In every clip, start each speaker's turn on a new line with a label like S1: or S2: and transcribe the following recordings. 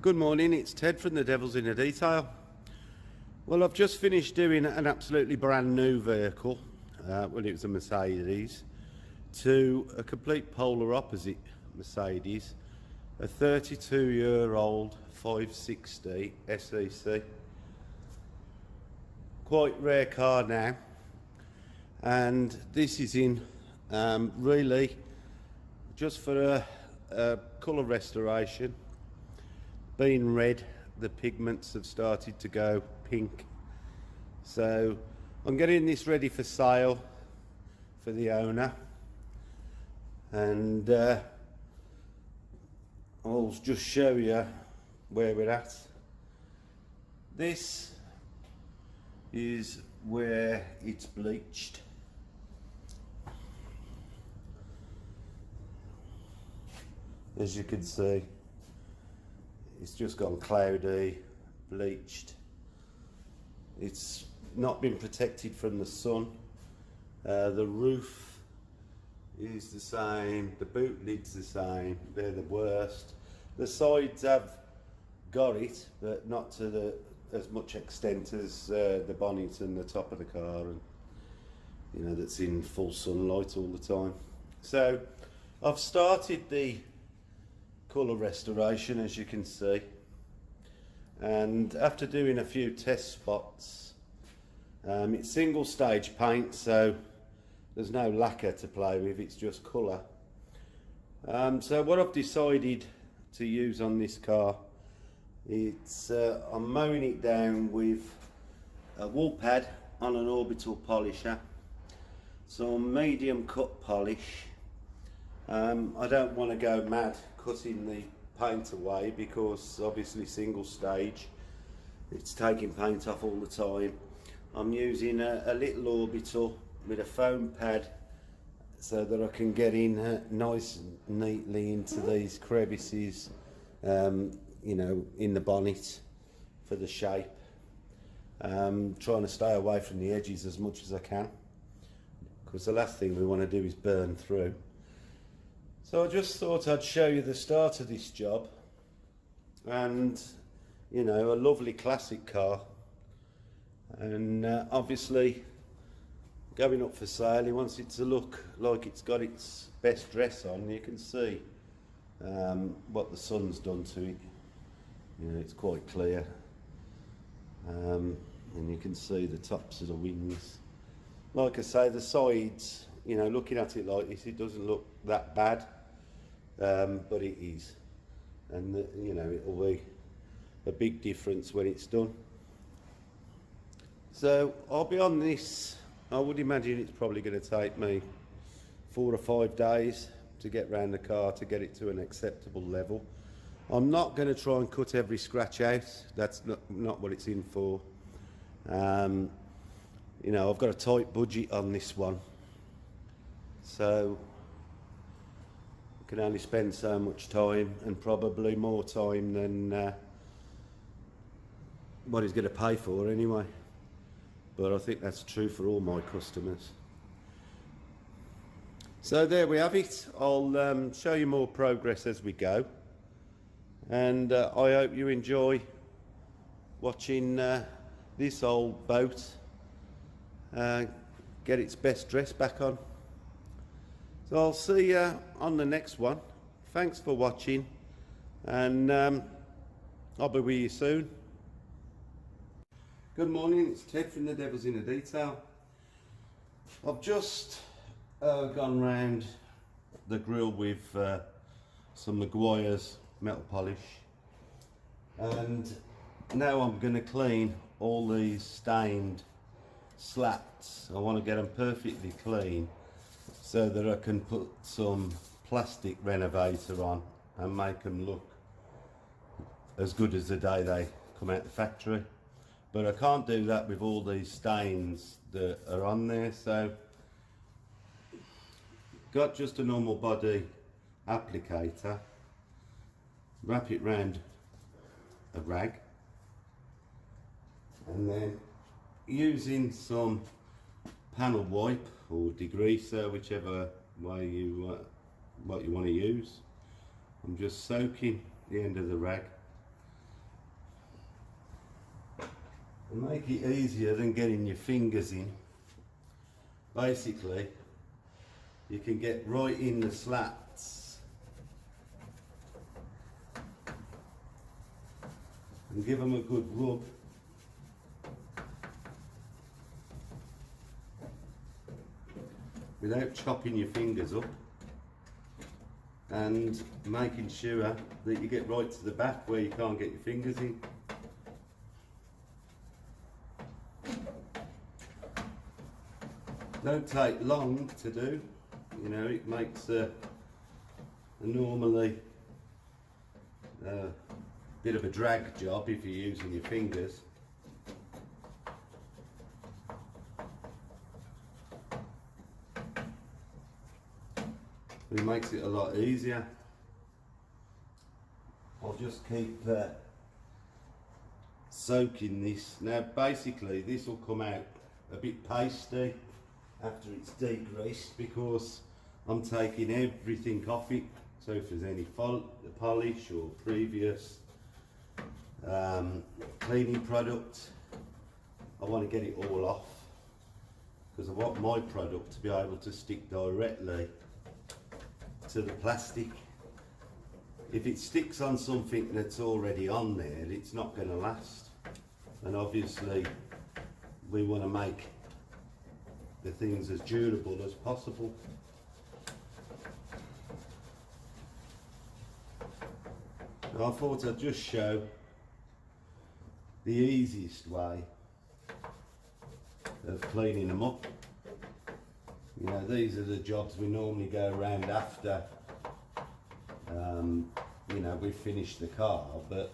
S1: Good morning, it's Ted from The Devil's in the Detail. Well, I've just finished doing an absolutely brand new vehicle, well it was a Mercedes, to a complete polar opposite Mercedes, a 32-year-old 560 SEC. Quite rare car now, and this is in really just for a colour restoration. Being red, the pigments have started to go pink, so I'm getting this ready for sale for the owner, and I'll just show you where we're at. This is where it's bleached. As you can see, it's just gone cloudy, bleached. It's not been protected from the sun. The roof is the same, the boot lid's the same, they're the worst. The sides have got it, but not to as much extent as the bonnet and the top of the car, and you know, that's in full sunlight all the time. So I've started the colour restoration, as you can see, and after doing a few test spots, it's single stage paint, so there's no lacquer to play with, it's just colour. So what I've decided to use on this car, it's I'm mowing it down with a wool pad on an orbital polisher, some medium cut polish. I don't want to go mad cutting the paint away, because obviously single stage, it's taking paint off all the time. I'm using a little orbital with a foam pad so that I can get in nice and neatly into these crevices, you know, in the bonnet for the shape. Trying to stay away from the edges as much as I can, because the last thing we want to do is burn through. So I just thought I'd show you the start of this job, and you know, a lovely classic car, and obviously going up for sale. He wants it to look like it's got its best dress on. You can see what the sun's done to it. You know, it's quite clear, and you can see the tops of the wings. Like I say, the sides, you know, looking at it like this, it doesn't look that bad, but it is, and you know, it'll be a big difference when it's done. So I'll be on this, I would imagine it's probably going to take me 4 or 5 days to get round the car, to get it to an acceptable level. I'm not going to try and cut every scratch out, that's not what it's in for. You know, I've got a tight budget on this one, so I can only spend so much time, and probably more time than what he's going to pay for anyway. But I think that's true for all my customers. So there we have it. I'll show you more progress as we go, and I hope you enjoy watching this old boat get its best dress back on. So I'll see you on the next one. Thanks for watching, and I'll be with you soon. Good morning, it's Ted from The Devil's in the Detail. I've just gone round the grill with some Maguire's metal polish, and now I'm going to clean all these stained slats. I want to get them perfectly clean so that I can put some plastic renovator on and make them look as good as the day they come out the factory. But I can't do that with all these stains that are on there, so got just a normal body applicator, wrap it round a rag, and then using some panel wipe or degreaser, whichever way you what you want to use, I'm just soaking the end of the rag And make it easier than getting your fingers in. Basically, you can get right in the slats and give them a good rub. Without chopping your fingers up, and making sure that you get right to the back where you can't get your fingers in. Don't take long to do, you know, it makes a normally bit of a drag job if you're using your fingers. But it makes it a lot easier. I'll just keep soaking this. Now basically this will come out a bit pasty after it's degreased because I'm taking everything off it. So if there's any polish or previous cleaning product, I want to get it all off because I want my product to be able to stick directly to the plastic. If it sticks on something that's already on there, it's not going to last. And obviously we want to make the things as durable as possible. So I thought I'd just show the easiest way of cleaning them up. You know, these are the jobs we normally go around after you know, we've finished the car, but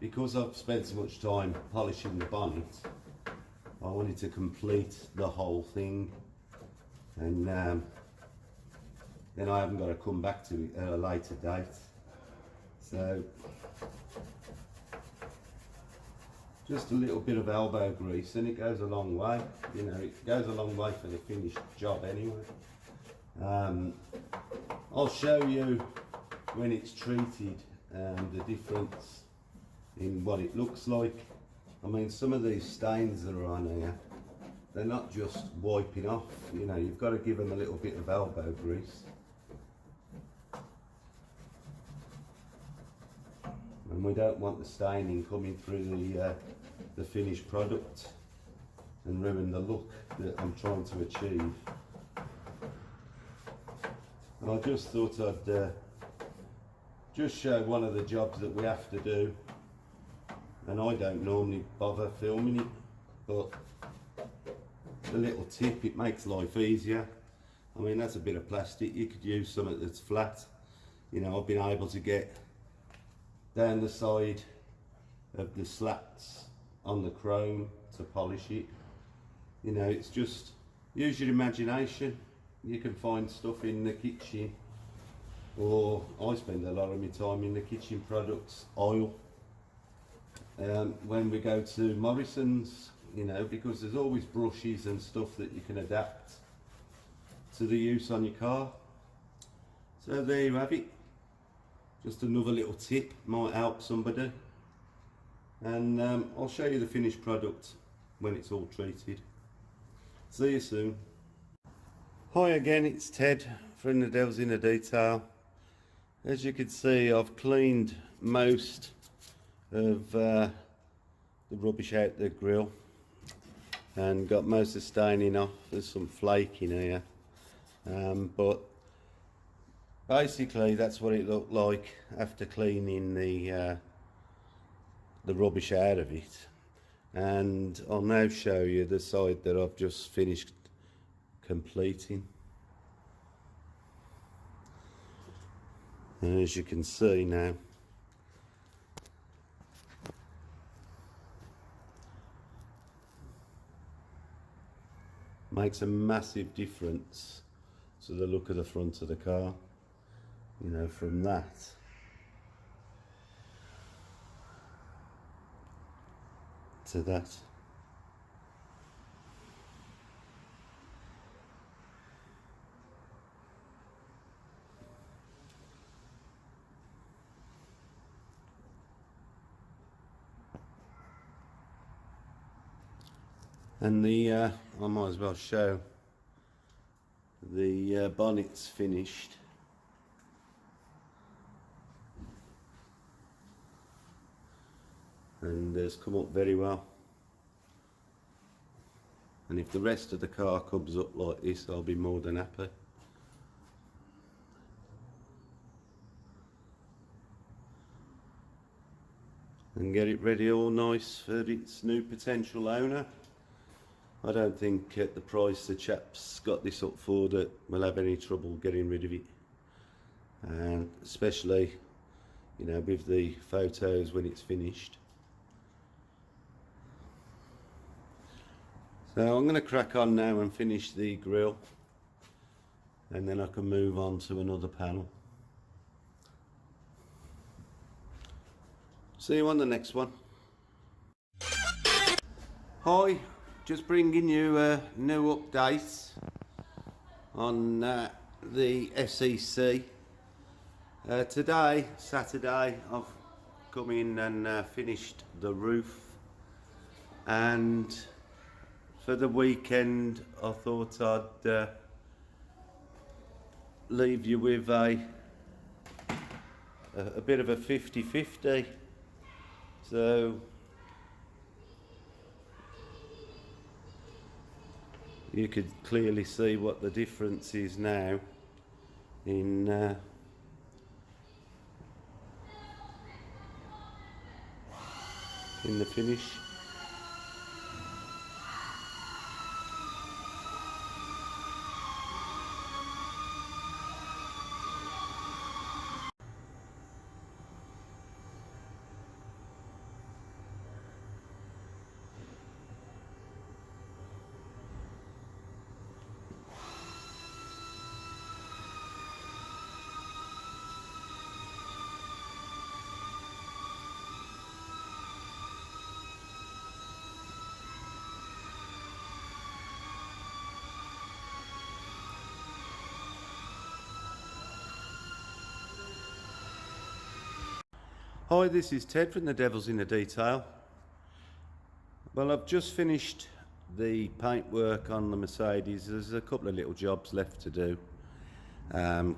S1: because I've spent so much time polishing the bonnet, I wanted to complete the whole thing, and then I haven't got to come back to it at a later date. So just a little bit of elbow grease and it goes a long way. You know, it goes a long way for the finished job anyway. I'll show you when it's treated the difference in what it looks like. I mean, some of these stains that are on here, they're not just wiping off, you know, you've got to give them a little bit of elbow grease. And we don't want the staining coming through the finished product and ruin the look that I'm trying to achieve. And I just thought I'd just show one of the jobs that we have to do. And I don't normally bother filming it, but a little tip, it makes life easier. I mean, that's a bit of plastic, you could use something that's flat. You know, I've been able to get down the side of the slats on the chrome to polish it. You know, it's just, use your imagination. You can find stuff in the kitchen, or I spend a lot of my time in the kitchen products aisle. When we go to Morrison's, you know, because there's always brushes and stuff that you can adapt to the use on your car. So there you have it. Just another little tip, might help somebody. And I'll show you the finished product when it's all treated. See you soon. Hi again, it's Ted from the Devils in the Detail. As you can see, I've cleaned most of the rubbish out the grill and got most of the staining off. There's some flake in here, but basically that's what it looked like after cleaning the rubbish out of it. And I'll now show you the side that I've just finished completing. And as you can see now, makes a massive difference to the look of the front of the car, you know, from that to that. And the I might as well show the bonnet's finished. And it's come up very well. And if the rest of the car comes up like this, I'll be more than happy. And get it ready all nice for its new potential owner. I don't think at the price the chap's got this up for that we'll have any trouble getting rid of it. And especially, you know, with the photos when it's finished. So I'm going to crack on now and finish the grille, and then I can move on to another panel. See you on the next one. Hi, just bringing you a new update on the SEC. Today, Saturday, I've come in and finished the roof, and for the weekend I thought I'd leave you with a bit of a 50-50. So you could clearly see what the difference is now in the finish. Hi, this is Ted from The Devil's in the Detail. Well, I've just finished the paintwork on the Mercedes. There's a couple of little jobs left to do,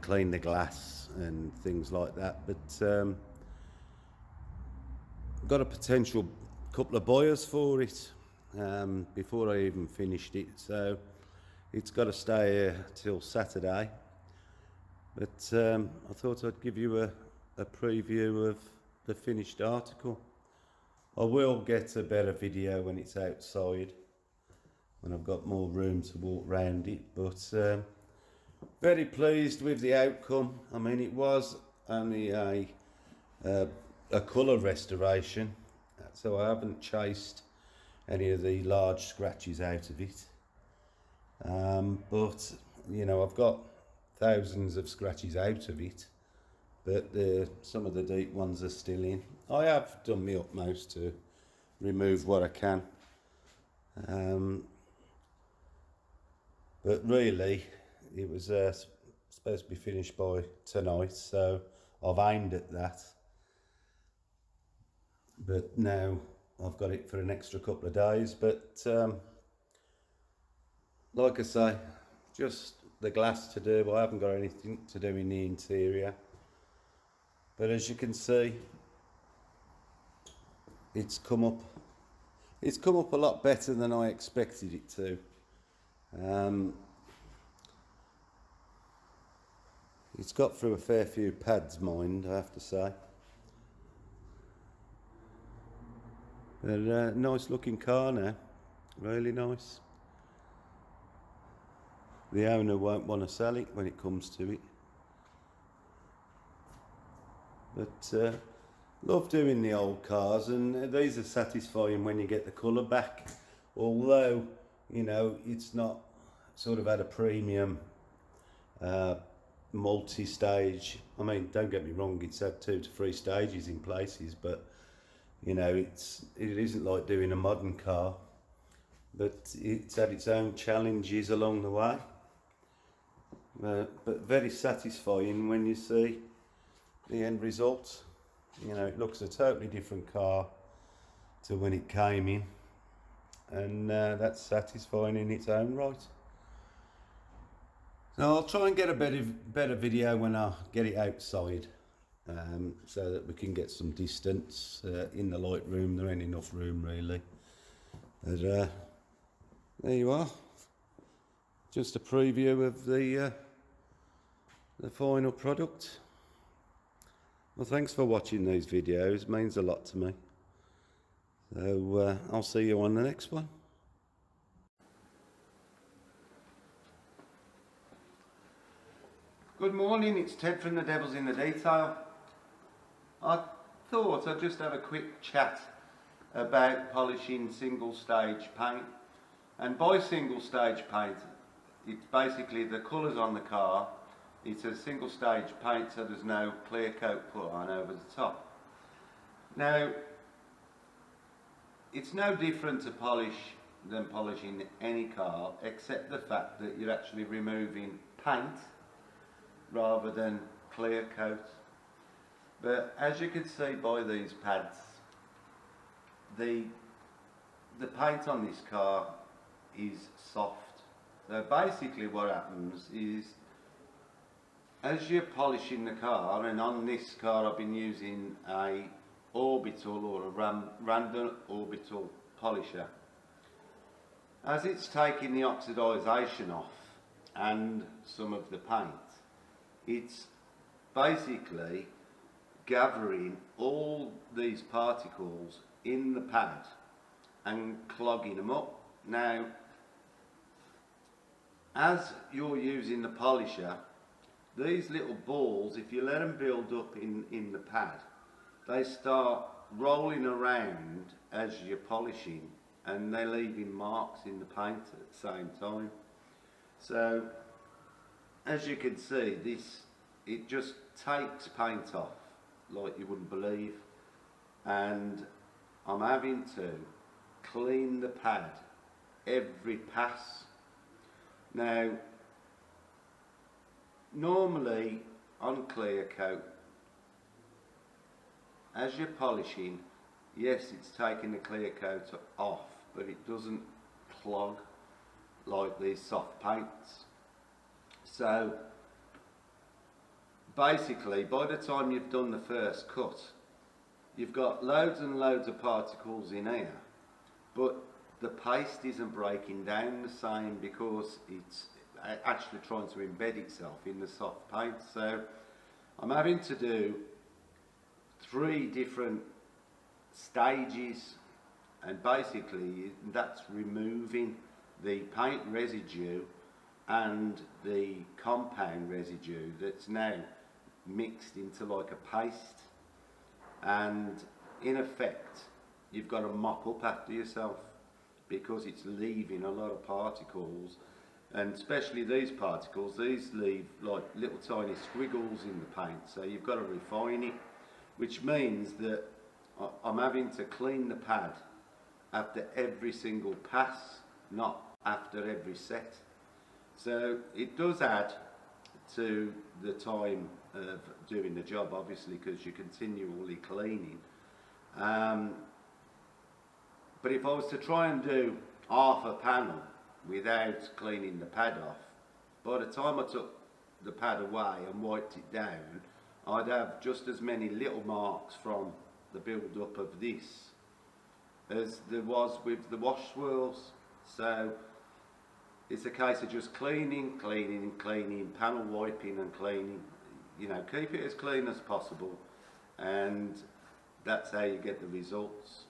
S1: clean the glass and things like that, but got a potential couple of buyers for it before I even finished it, so it's got to stay here till Saturday. But I thought I'd give you a preview of the finished article. I will get a better video when it's outside, when I've got more room to walk around it, but very pleased with the outcome. I mean, it was only a colour restoration, so I haven't chased any of the large scratches out of it, but you know, I've got thousands of scratches out of it, but some of the deep ones are still in. I have done my utmost to remove what I can, but really it was supposed to be finished by tonight, so I've aimed at that, but now I've got it for an extra couple of days. But like I say, just the glass to do. I haven't got anything to do in the interior. But as you can see, it's come up a lot better than I expected it to. It's got through a fair few pads, mind, I have to say. But nice looking car now, really nice. The owner won't want to sell it when it comes to it. But love doing the old cars, and these are satisfying when you get the colour back, although, you know, it's not sort of at a premium multi-stage. I mean, don't get me wrong, it's had 2 to 3 stages in places, but you know, it isn't like doing a modern car, but it's had its own challenges along the way, but very satisfying when you see the end result. You know, it looks a totally different car to when it came in, and that's satisfying in its own right. So I'll try and get a better video when I get it outside, so that we can get some distance in the Lightroom. There ain't enough room really. But there you are, just a preview of the final product. Well, thanks for watching these videos, it means a lot to me. So I'll see you on the next one. Good morning, it's Ted from The Devil's in the Detail. I thought I'd just have a quick chat about polishing single stage paint. And by single stage paint, it's basically the colours on the car. It's a single stage paint, so there's no clear coat put on over the top. Now, it's no different to polish than polishing any car, except the fact that you're actually removing paint rather than clear coat. But as you can see by these pads, the paint on this car is soft. So basically what happens is, as you're polishing the car, and on this car I've been using a orbital or a random orbital polisher, as it's taking the oxidisation off and some of the paint, it's basically gathering all these particles in the pad and clogging them up. Now, as you're using the polisher, these little balls, if you let them build up in the pad, they start rolling around as you're polishing, and they're leaving marks in the paint at the same time. So as you can see, it just takes paint off like you wouldn't believe, and I'm having to clean the pad every pass. Now, normally on clear coat, as you're polishing, yes, it's taking the clear coat off, but it doesn't clog like these soft paints. So basically, by the time you've done the first cut, you've got loads and loads of particles in here, but the paste isn't breaking down the same because it's actually trying to embed itself in the soft paint. So I'm having to do 3 different stages, and basically that's removing the paint residue and the compound residue that's now mixed into like a paste, and in effect you've got to mop up after yourself because it's leaving a lot of particles, and especially these particles, these leave like little tiny squiggles in the paint, so you've got to refine it, which means that I'm having to clean the pad after every single pass, not after every set. So it does add to the time of doing the job, obviously, because you're continually cleaning. But if I was to try and do half a panel without cleaning the pad off, by the time I took the pad away and wiped it down, I'd have just as many little marks from the build-up of this as there was with the wash swirls. So it's a case of just cleaning, cleaning, cleaning, panel wiping and cleaning. You know, keep it as clean as possible, and that's how you get the results.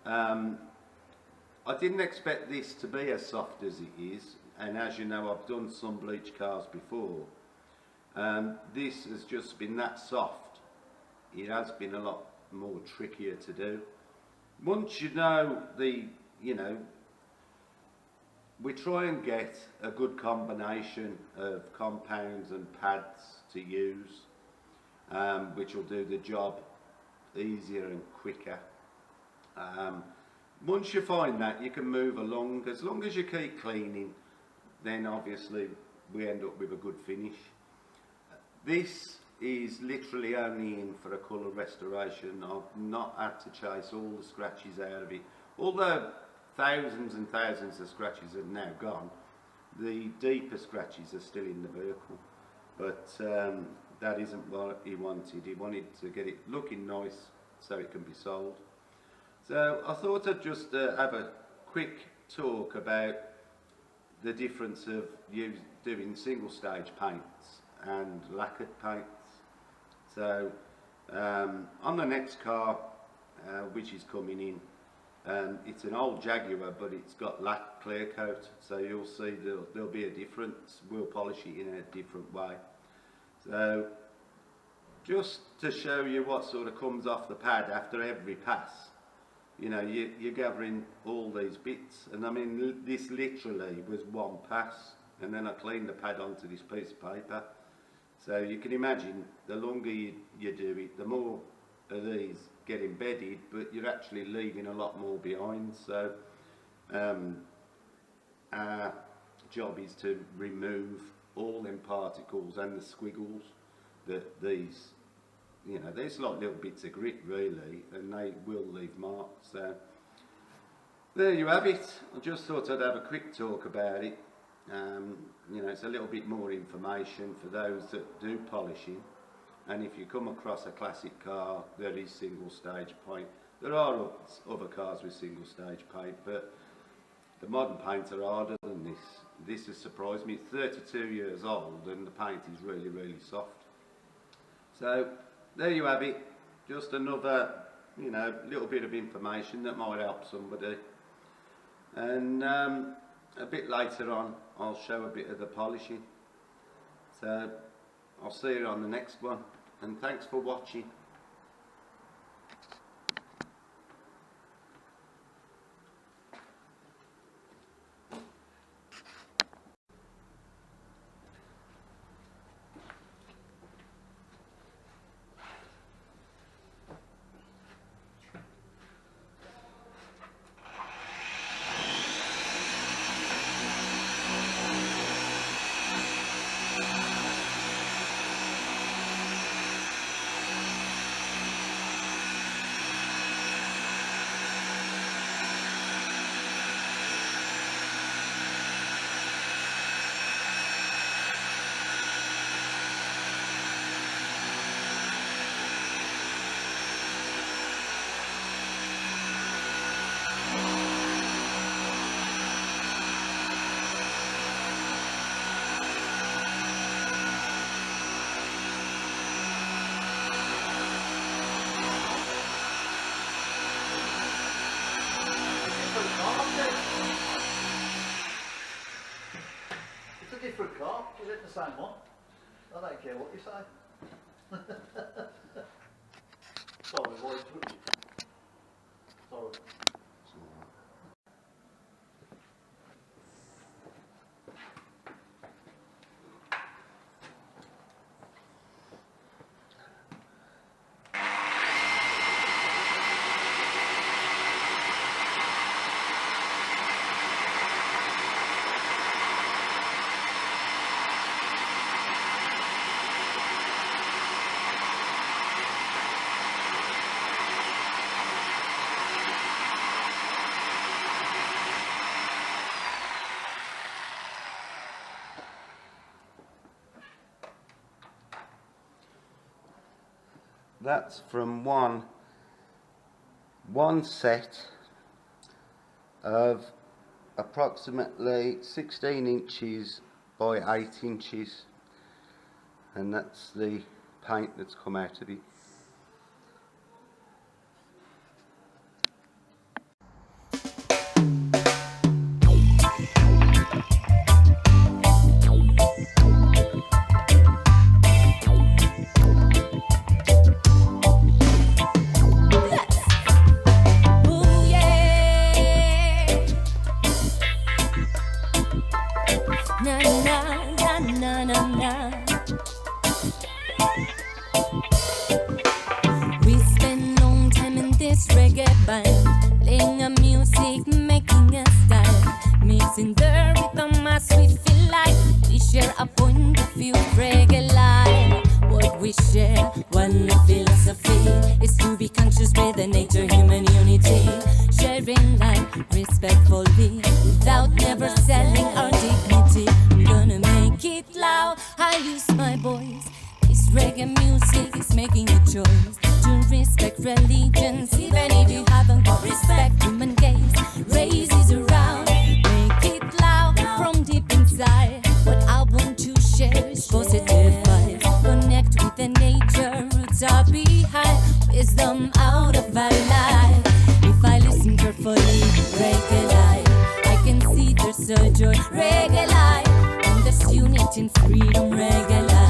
S1: I didn't expect this to be as soft as it is, and as you know, I've done sun bleach cars before. This has just been that soft. It has been a lot more trickier to do. Once you know we try and get a good combination of compounds and pads to use, which will do the job easier and quicker. Once you find that, you can move along. As long as you keep cleaning, then obviously we end up with a good finish. This is literally only in for a colour restoration. I've not had to chase all the scratches out of it, although thousands and thousands of scratches are now gone. The deeper scratches are still in the vehicle, but that isn't what he wanted. He wanted to get it looking nice so it can be sold. So I thought I'd just have a quick talk about the difference of you doing single stage paints and lacquered paints. So on the next car, which is coming in, it's an old Jaguar, but it's got lac clear coat, so you'll see there'll be a difference. We'll polish it in a different way. So just to show you what sort of comes off the pad after every pass, you know, you're gathering all these bits, and I mean this literally was one pass, and then I cleaned the pad onto this piece of paper. So you can imagine the longer you do it, the more of these get embedded, but you're actually leaving a lot more behind. So our job is to remove all them particles and the squiggles that these, you know, there's like little bits of grit really, and they will leave marks. So there you have it. I just thought I'd have a quick talk about it. You know, it's a little bit more information for those that do polishing, and if you come across a classic car that is single stage paint, there are other cars with single stage paint, but the modern paints are harder than this. This has surprised me. It's 32 years old and the paint is really, really soft. So there you have it. Just another, you know, little bit of information that might help somebody. And a bit later on, I'll show a bit of the polishing. So I'll see you on the next one, and thanks for watching.
S2: It's a different car. Is it the same one? I don't care what you say. Sorry, why switch it? Sorry.
S1: That's from one set of approximately 16 inches by 8 inches, and that's the paint that's come out of it.
S3: We spend long time in this reggae band, playing a music, making a style, mixing the rhythm as we feel like we share a point of view, reggae life. What we share, one philosophy, is to be conscious with the nature, human unity, sharing life, respect for enjoy reggae life. And this unit in freedom reggae life.